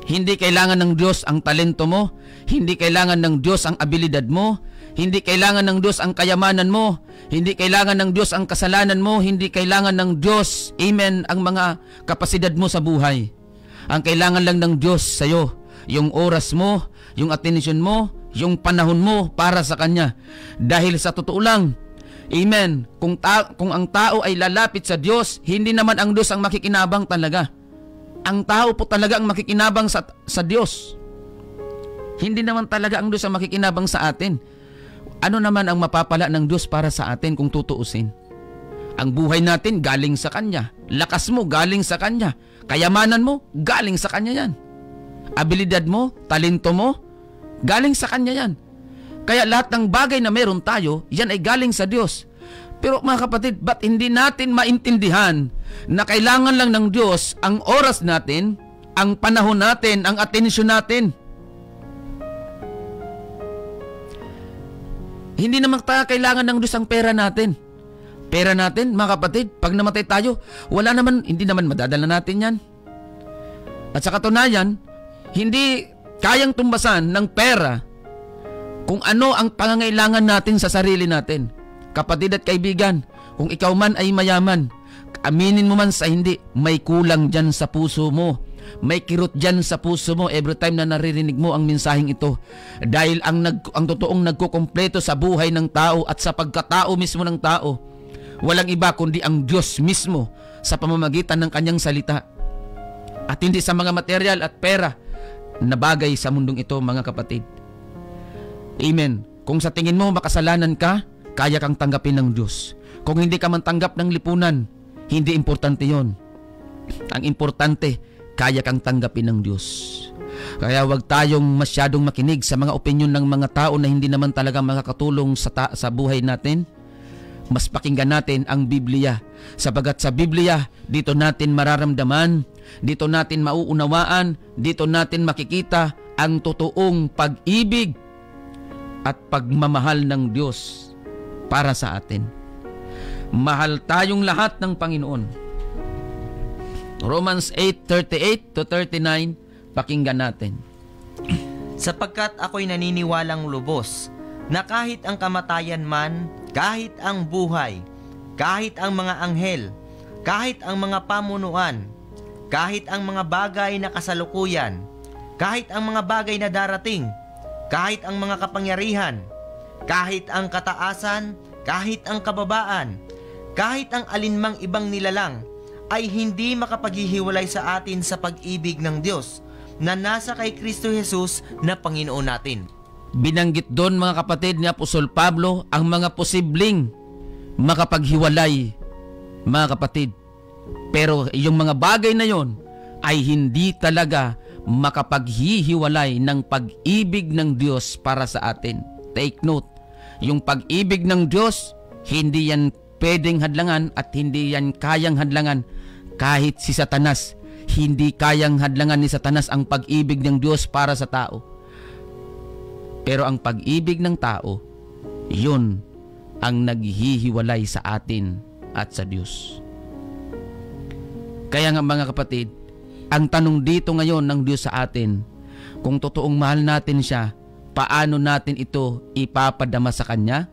Hindi kailangan ng Diyos ang talento mo, hindi kailangan ng Diyos ang abilidad mo, hindi kailangan ng Diyos ang kayamanan mo, hindi kailangan ng Diyos ang kasalanan mo, hindi kailangan ng Diyos, amen, ang mga kapasidad mo sa buhay. Ang kailangan lang ng Diyos sa iyo, yung oras mo, yung atensyon mo, yung panahon mo para sa Kanya. Dahil sa totoo lang, amen, kung ang tao ay lalapit sa Diyos, hindi naman ang Diyos ang makikinabang talaga. Ang tao po talaga ang makikinabang sa Diyos. Hindi naman talaga ang Diyos ang makikinabang sa atin. Ano naman ang mapapala ng Diyos para sa atin kung tutuusin? Ang buhay natin galing sa Kanya. Lakas mo galing sa Kanya. Kayamanan mo, galing sa Kanya yan. Abilidad mo, talento mo, galing sa Kanya yan. Kaya lahat ng bagay na meron tayo, yan ay galing sa Diyos. Pero mga kapatid, ba't hindi natin maintindihan na kailangan lang ng Diyos ang oras natin, ang panahon natin, ang atensyon natin? Hindi naman tayo kailangan ng Diyos ang pera natin. Pera natin, mga kapatid, pag namatay tayo, hindi naman madadala natin yan. At sa katunayan, hindi kayang tumbasan ng pera kung ano ang pangangailangan natin sa sarili natin. Kapatid at kaibigan, kung ikaw man ay mayaman, aminin mo man sa hindi, may kulang dyan sa puso mo. May kirot dyan sa puso mo every time na naririnig mo ang mensaheng ito. Dahil ang totoong nagkukumpleto sa buhay ng tao at sa pagkatao mismo ng tao, walang iba kundi ang Diyos mismo sa pamamagitan ng Kanyang salita. At hindi sa mga material at pera na bagay sa mundong ito, mga kapatid. Amen. Kung sa tingin mo makasalanan ka, kaya kang tanggapin ng Diyos. Kung hindi ka man tanggap ng lipunan, hindi importante yon. Ang importante, kaya kang tanggapin ng Diyos. Kaya wag tayong masyadong makinig sa mga opinyon ng mga tao na hindi naman talaga makakatulong sa buhay natin. Mas pakinggan natin ang Biblia. Sapagat sa Biblia, dito natin mararamdaman, dito natin mauunawaan, dito natin makikita ang totoong pag-ibig at pagmamahal ng Diyos para sa atin. Mahal tayong lahat ng Panginoon. Romans 8:38 to 39, pakinggan natin. Sapagkat ako'y naniniwalang lubos na kahit ang kamatayan man, kahit ang buhay, kahit ang mga anghel, kahit ang mga pamunuan, kahit ang mga bagay na kasalukuyan, kahit ang mga bagay na darating, kahit ang mga kapangyarihan, kahit ang kataasan, kahit ang kababaan, kahit ang alinmang ibang nilalang, ay hindi makapaghihiwalay sa atin sa pag-ibig ng Diyos na nasa kay Kristo Jesus na Panginoon natin. Binanggit doon, mga kapatid, ni Apostol Pablo ang mga posibleng makapaghiwalay, mga kapatid. Pero yung mga bagay na yon ay hindi talaga makapaghihiwalay ng pag-ibig ng Diyos para sa atin. Take note, yung pag-ibig ng Diyos, hindi yan pwedeng hadlangan at hindi yan kayang hadlangan kahit si Satanas. Hindi kayang hadlangan ni Satanas ang pag-ibig ng Diyos para sa tao. Pero ang pag-ibig ng tao, yun ang naghihiwalay sa atin at sa Diyos. Kaya nga, mga kapatid, ang tanong dito ngayon ng Diyos sa atin, kung totoong mahal natin siya, paano natin ito ipapadama sa Kanya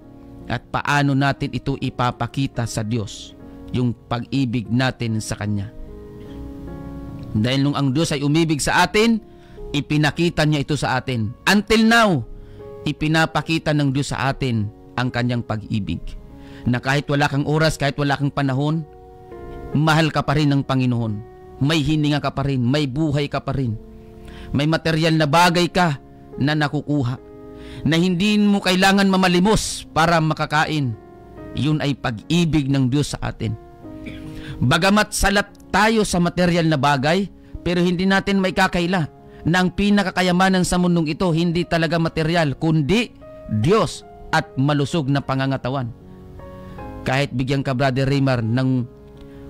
at paano natin ito ipapakita sa Diyos, yung pag-ibig natin sa Kanya. Dahil nung ang Diyos ay umibig sa atin, ipinakita niya ito sa atin. Until now, ipinapakita ng Diyos sa atin ang Kanyang pag-ibig. Na kahit wala kang oras, kahit wala kang panahon, mahal ka pa rin ng Panginoon. May hininga ka pa rin, may buhay ka pa rin. May material na bagay ka na nakukuha, na hindi mo kailangan mamalimos para makakain. Yun ay pag-ibig ng Diyos sa atin. Bagamat salat tayo sa material na bagay, pero hindi natin may kakaila na ang pinakakayamanan sa mundong ito hindi talaga material, kundi Diyos at malusog na pangangatawan. Kahit bigyan ka, Brother Raymar, ng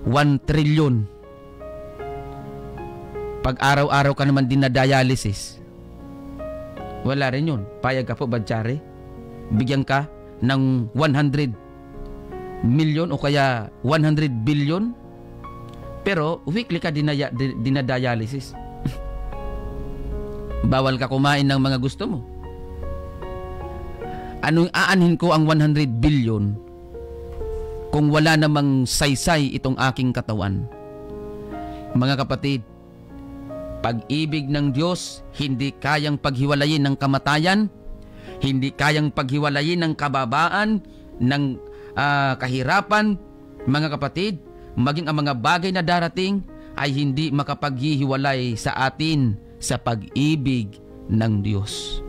1 trilyon, pag araw-araw ka naman dinadialysis, wala rin yun. Payag ka po, Badjari? Bigyan ka ng 100 million o kaya 100 billion, pero weekly ka dinadialysis. Bawal ka kumain ng mga gusto mo. Anong aanhin ko ang 100 billion kung wala namang saysay itong aking katawan? Mga kapatid, pag-ibig ng Diyos hindi kayang paghiwalayin ng kamatayan, hindi kayang paghiwalayin ng kababaan, ng kahirapan. Mga kapatid, maging ang mga bagay na darating ay hindi makapaghihiwalay sa atin sa pag-ibig ng Diyos.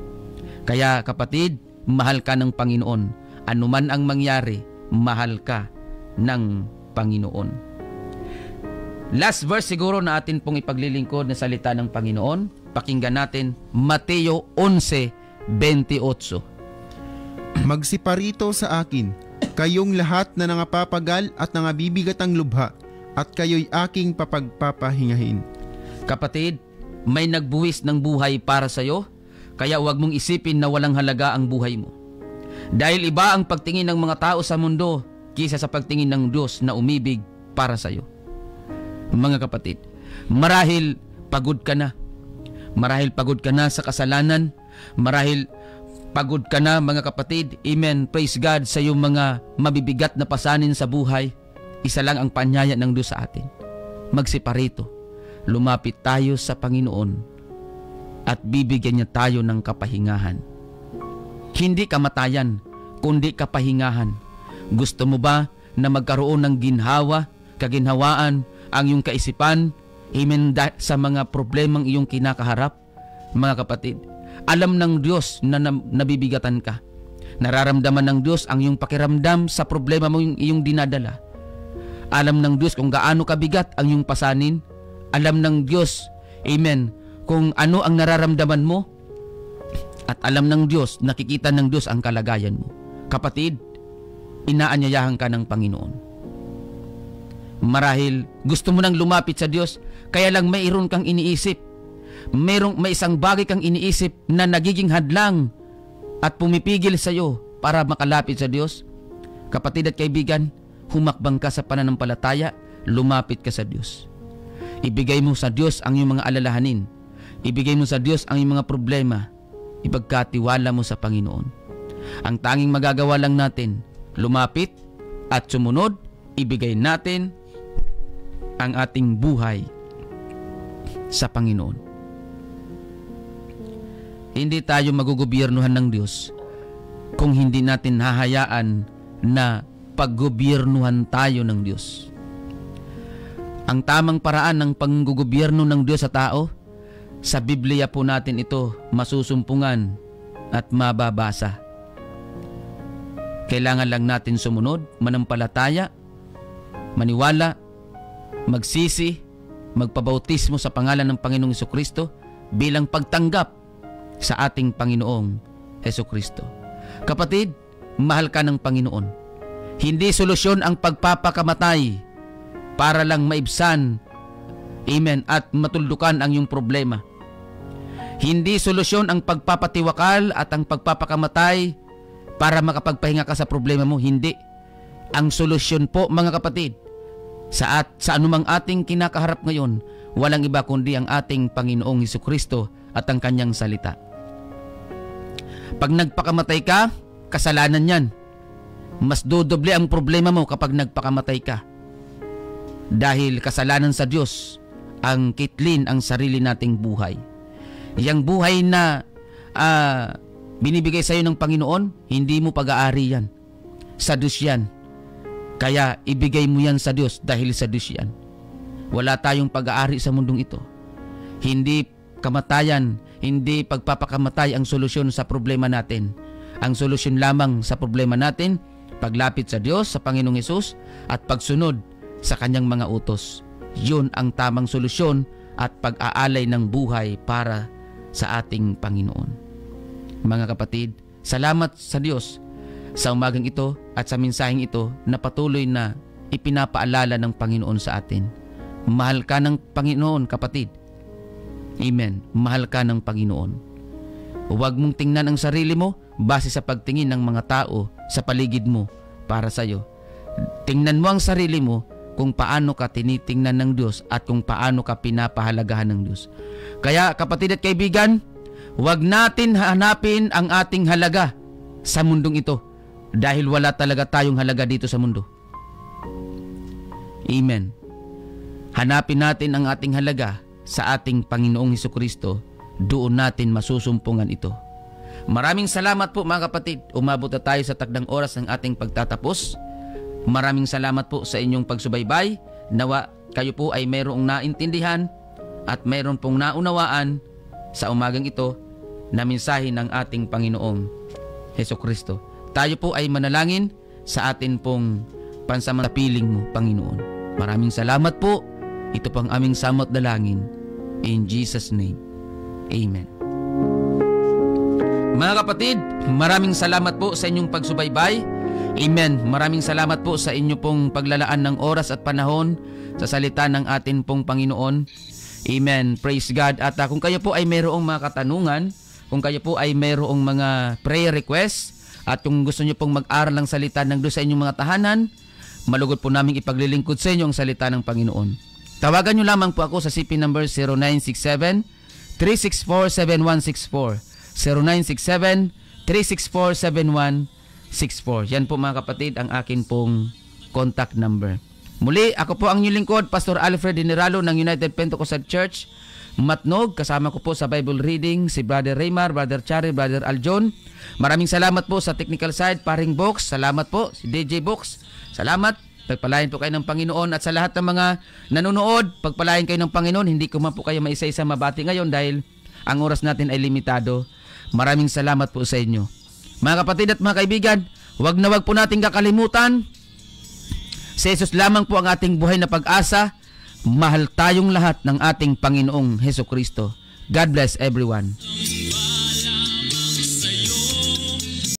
Kaya kapatid, mahal ka ng Panginoon. Anuman ang mangyari, mahal ka ng Panginoon. Last verse siguro na atin pong ipaglilingkod na salita ng Panginoon. Pakinggan natin Mateo 11:28. Magsiparito sa akin, kayong lahat na nangapapagal at nangabibigat ang lubha, at kayo'y aking papagpapahingahin. Kapatid, may nagbuwis ng buhay para sa iyo, kaya huwag mong isipin na walang halaga ang buhay mo. Dahil iba ang pagtingin ng mga tao sa mundo kaysa sa pagtingin ng Diyos na umibig para sa iyo. Mga kapatid, marahil pagod ka na. Marahil pagod ka na sa kasalanan. Marahil pagod ka na, mga kapatid. Amen. Praise God sa iyong mga mabibigat na pasanin sa buhay. Isa lang ang panyaya ng Diyos sa atin. Magsiparito. Lumapit tayo sa Panginoon at bibigyan niya tayo ng kapahingahan. Hindi kamatayan, kundi kapahingahan. Gusto mo ba na magkaroon ng ginhawa, kaginhawaan ang iyong kaisipan, amen, sa mga problemang iyong kinakaharap? Mga kapatid, alam ng Diyos na nabibigatan ka. Nararamdaman ng Diyos ang iyong pakiramdam sa problema mo yung iyong dinadala. Alam ng Diyos kung gaano kabigat ang iyong pasanin. Alam ng Diyos, amen, kung ano ang nararamdaman mo. At alam ng Diyos, nakikita ng Diyos ang kalagayan mo. Kapatid, inaanyayahan ka ng Panginoon. Marahil gusto mo nang lumapit sa Diyos, kaya lang mayroon kang iniisip. May isang bagay kang iniisip na nagiging hadlang at pumipigil sa iyo para makalapit sa Diyos. Kapatid at kaibigan, humakbang ka sa pananampalataya, lumapit ka sa Diyos. Ibigay mo sa Diyos ang iyong mga alalahanin. Ibigay mo sa Diyos ang iyong mga problema. Ipagkatiwala mo sa Panginoon. Ang tanging magagawa lang natin, lumapit at sumunod, ibigay natin ang ating buhay sa Panginoon. Hindi tayo magugobiernuhan ng Diyos kung hindi natin hahayaan na paggobyernuhan tayo ng Diyos. Ang tamang paraan ng panggobyerno ng Diyos sa tao, sa Biblia po natin ito masusumpungan at mababasa. Kailangan lang natin sumunod, manampalataya, maniwala, magsisi, magpabautismo sa pangalan ng Panginoong Hesukristo bilang pagtanggap sa ating Panginoong Hesukristo. Kapatid, mahal ka ng Panginoon. Hindi solusyon ang pagpapakamatay para lang maibsan, amen, at matuldukan ang iyong problema. Hindi solusyon ang pagpapatiwakal at ang pagpapakamatay para makapagpahinga ka sa problema mo. Hindi. Ang solusyon po, mga kapatid, sa anumang ating kinakaharap ngayon, walang iba kundi ang ating Panginoong Hesukristo at ang kanyang salita. Pag nagpakamatay ka, kasalanan yan. Mas dodoble ang problema mo kapag nagpakamatay ka. Dahil kasalanan sa Diyos ang kitlin ang sarili nating buhay. Yang buhay na binibigay sa iyo ng Panginoon, hindi mo pag-aari yan. Sa Diyos yan. Kaya ibigay mo yan sa Diyos dahil sa Diyos yan. Wala tayong pag-aari sa mundong ito. Hindi kamatayan, hindi pagpapakamatay ang solusyon sa problema natin. Ang solusyon lamang sa problema natin, paglapit sa Diyos, sa Panginoong Hesus, at pagsunod sa kanyang mga utos. Yun ang tamang solusyon at pag-aalay ng buhay para sa ating Panginoon. Mga kapatid, salamat sa Diyos sa umagang ito at sa mensaheng ito na patuloy na ipinapaalala ng Panginoon sa atin. Mahal ka ng Panginoon, kapatid. Amen. Mahal ka ng Panginoon. Huwag mong tingnan ang sarili mo base sa pagtingin ng mga tao sa paligid mo para sa iyo. Tingnan mo ang sarili mo kung paano ka tinitingnan ng Diyos at kung paano ka pinapahalagahan ng Diyos. Kaya kapatid at kaibigan, huwag natin hanapin ang ating halaga sa mundong ito dahil wala talaga tayong halaga dito sa mundo. Amen. Hanapin natin ang ating halaga sa ating Panginoong Hesukristo. Doon natin masusumpungan ito. Maraming salamat po mga kapatid. Umabot na tayo sa takdang oras ng ating pagtatapos. Maraming salamat po sa inyong pagsubaybay. Nawa kayo po ay mayroong naintindihan at mayroon pong naunawaan sa umagang ito na mensahe ng ating Panginoong Hesukristo. Tayo po ay manalangin sa atin pong pansamantapiling mo, Panginoon. Maraming salamat po Ito pang aming samot dalangin. In Jesus' name, Amen. Mga kapatid, maraming salamat po sa inyong pagsubaybay. Amen. Maraming salamat po sa inyo pong paglalaan ng oras at panahon sa salita ng atin pong Panginoon. Amen. Praise God. At kung kayo po ay mayroong mga katanungan, kung kayo po ay mayroong mga prayer requests, at kung gusto nyo pong mag-aral ng salita ng Diyos sa inyong mga tahanan, malugod po namin ipaglilingkod sa inyo ang salita ng Panginoon. Tawagan nyo lamang po ako sa CP number 0967-364-7164. 0967-364-7164. Yan po mga kapatid ang akin pong contact number. Muli, ako po ang inyong lingkod, Pastor Alfred Dineralo ng United Pentecostal Church, Matnog. Kasama ko po sa Bible reading si Brother Raymar, Brother Chari, Brother Aljon. Maraming salamat po sa technical side, Paring Box. Salamat po, si DJ Box. Salamat. Pagpalain po kayo ng Panginoon, at sa lahat ng mga nanonood, pagpalain kayo ng Panginoon. Hindi ko man po kayo maisa-isa mabati ngayon dahil ang oras natin ay limitado. Maraming salamat po sa inyo. Mga kapatid at mga kaibigan, wag na wag po natin kakalimutan, si Jesus lamang po ang ating buhay na pag-asa. Mahal tayong lahat ng ating Panginoong Hesukristo. God bless everyone.